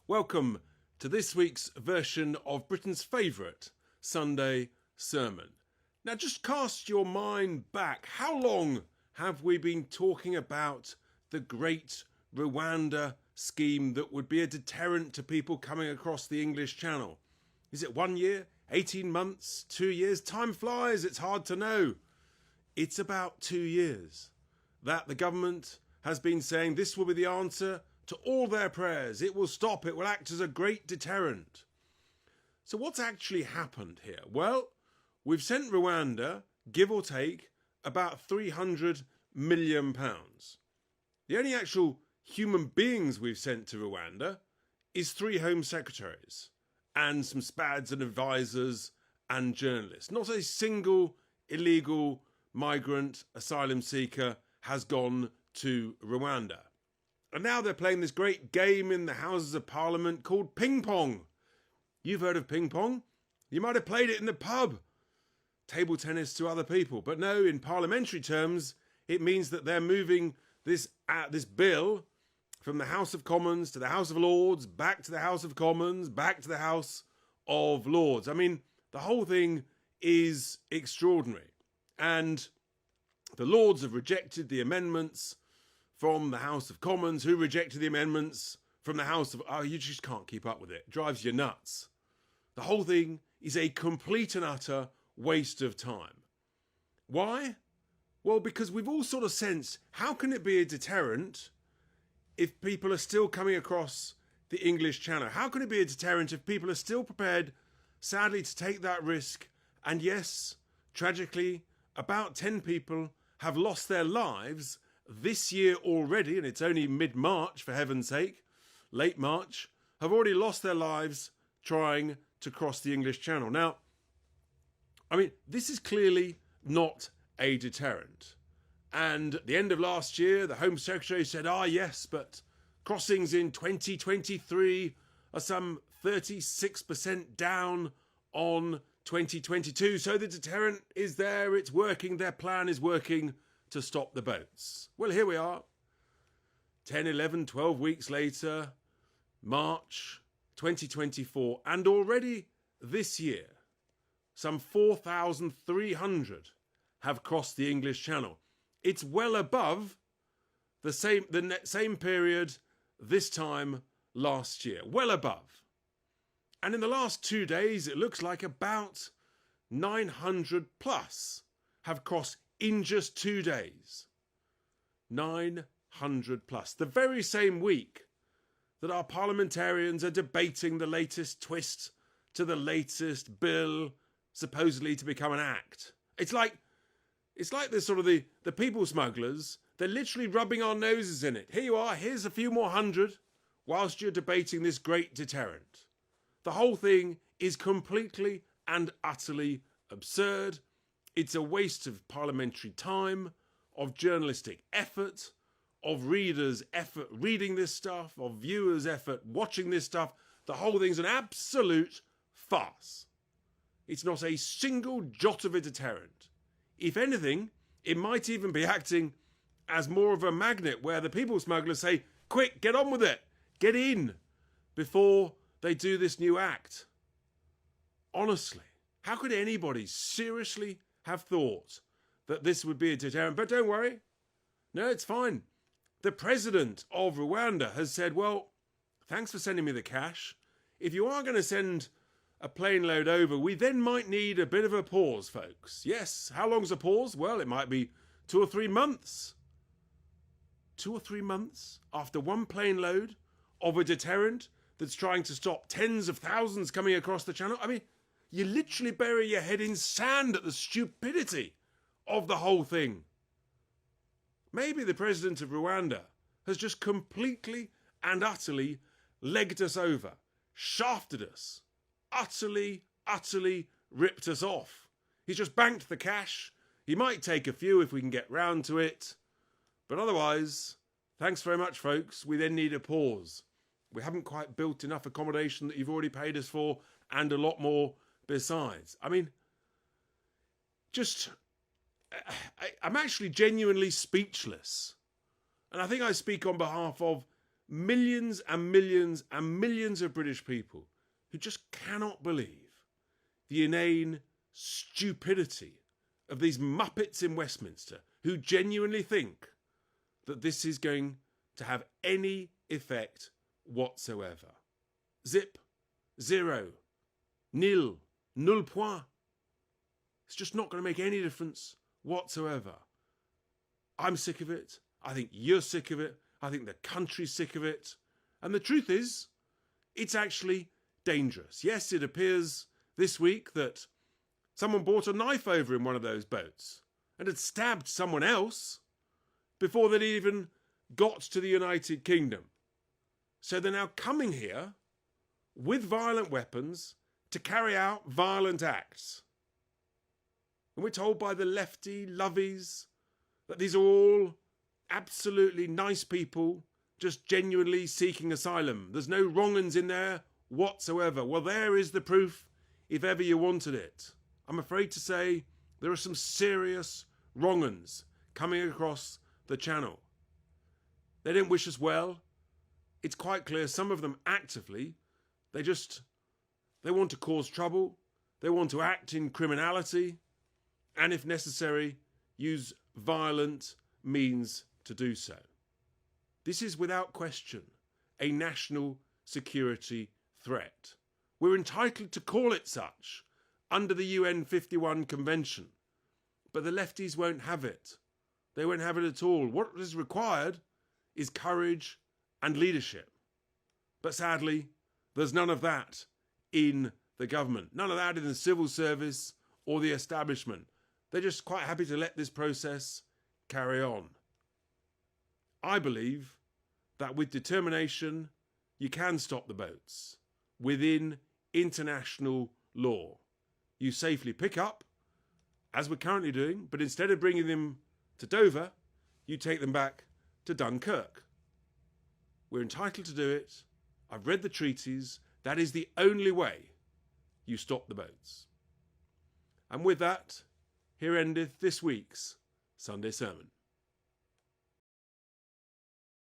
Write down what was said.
Welcome to this week's version of Britain's favourite Sunday sermon. Now just cast your mind back. How long have we been talking about the great Rwanda scheme that would be a deterrent to people coming across the English Channel? Is it 1 year, 18 months, 2 years? Time flies, it's hard to know. It's about 2 years that the government has been saying this will be the answer to all their prayers. It will stop, it will act as a great deterrent. So what's actually happened here? Well, we've sent Rwanda, give or take, about £300 million. The only actual human beings we've sent to Rwanda is 3 Home Secretaries and some spads and advisors and journalists. Not a single illegal migrant asylum seeker has gone to Rwanda. And now they're playing this great game in the Houses of Parliament called Pingpong. You've heard of Pingpong? You might have played it in the pub. Table tennis to other people. But no, in parliamentary terms, it means that they're moving this bill from the House of Commons to the House of Lords, back to the House of Commons, back to the House of Lords. I mean, the whole thing is extraordinary. And the Lords have rejected the amendments from the House of Commons, who rejected the amendments from the House of... Oh, you just can't keep up with it. It drives you nuts. The whole thing is a complete and utter waste of time. Why? Well, because we've all sort of sensed, how can it be a deterrent if people are still coming across the English Channel? How can it be a deterrent if people are still prepared, sadly, to take that risk? And yes, tragically, about 10 people have lost their lives this year already, and it's only mid-March, for heaven's sake, late March, have already lost their lives trying to cross the English Channel. Now, I mean, this is clearly not a deterrent. And at the end of last year, the Home Secretary said, yes, but crossings in 2023 are some 36% down on 2022. So the deterrent is there, it's working, their plan is working to stop the boats. Well, here we are, 10, 11, 12 weeks later, March 2024, and already this year, some 4,300 have crossed the English Channel. It's well above the same period this time last year, well above. And in the last 2 days, it looks like about 900 plus have crossed in just 2 days. 900 plus. The very same week that our parliamentarians are debating the latest twist to the latest bill supposedly to become an act. It's like this sort of the people smugglers. They're literally rubbing our noses in it. Here you are, here's a few more hundred whilst you're debating this great deterrent. The whole thing is completely and utterly absurd. It's a waste of parliamentary time, of journalistic effort, of readers' effort reading this stuff, of viewers' effort watching this stuff. The whole thing's an absolute farce. It's not a single jot of a deterrent. If anything, it might even be acting as more of a magnet where the people smugglers say, quick, get on with it, get in, before they do this new act. Honestly, how could anybody seriously have thought that this would be a deterrent? But don't worry. No, it's fine. The president of Rwanda has said, well, thanks for sending me the cash. If you are going to send a plane load over, we then might need a bit of a pause, folks. Yes, how long's a pause? Well, it might be 2 or 3 months. 2 or 3 months after one plane load of a deterrent that's trying to stop tens of thousands coming across the channel. I mean, you literally bury your head in sand at the stupidity of the whole thing. Maybe the president of Rwanda has just completely and utterly legged us over, shafted us, utterly ripped us off. He's just banked the cash. He might take a few if we can get round to it. But otherwise, thanks very much, folks. We then need a pause. We haven't quite built enough accommodation that you've already paid us for, and a lot more besides. I mean, I'm actually genuinely speechless. And I think I speak on behalf of millions and millions and millions of British people who just cannot believe the inane stupidity of these muppets in Westminster who genuinely think that this is going to have any effect whatsoever. Zip, zero, nil, null point. It's just not going to make any difference whatsoever. I'm sick of it. I think you're sick of it. I think the country's sick of it. And the truth is, it's actually dangerous. Yes, it appears this week that someone brought a knife over in one of those boats and had stabbed someone else before they'd even got to the United Kingdom. So they're now coming here with violent weapons to carry out violent acts. And we're told by the lefty lovies that these are all absolutely nice people just genuinely seeking asylum. There's no wrong uns in there whatsoever. Well, there is the proof if ever you wanted it. I'm afraid to say there are some serious wrong uns coming across the channel. They don't wish us well. It's quite clear some of them actively, they want to cause trouble. They want to act in criminality and if necessary, use violent means to do so. This is without question a national security threat. We're entitled to call it such under the UN 51 Convention, but the lefties won't have it. They won't have it at all. What is required is courage and leadership. But sadly, there's none of that in the government, none of that in the civil service or the establishment. They're just quite happy to let this process carry on. I believe that with determination, you can stop the boats within international law. You safely pick up, as we're currently doing, but instead of bringing them to Dover, you take them back to Dunkirk. We're entitled to do it. I've read the treaties. That is the only way you stop the boats. And with that, here endeth this week's Sunday Sermon.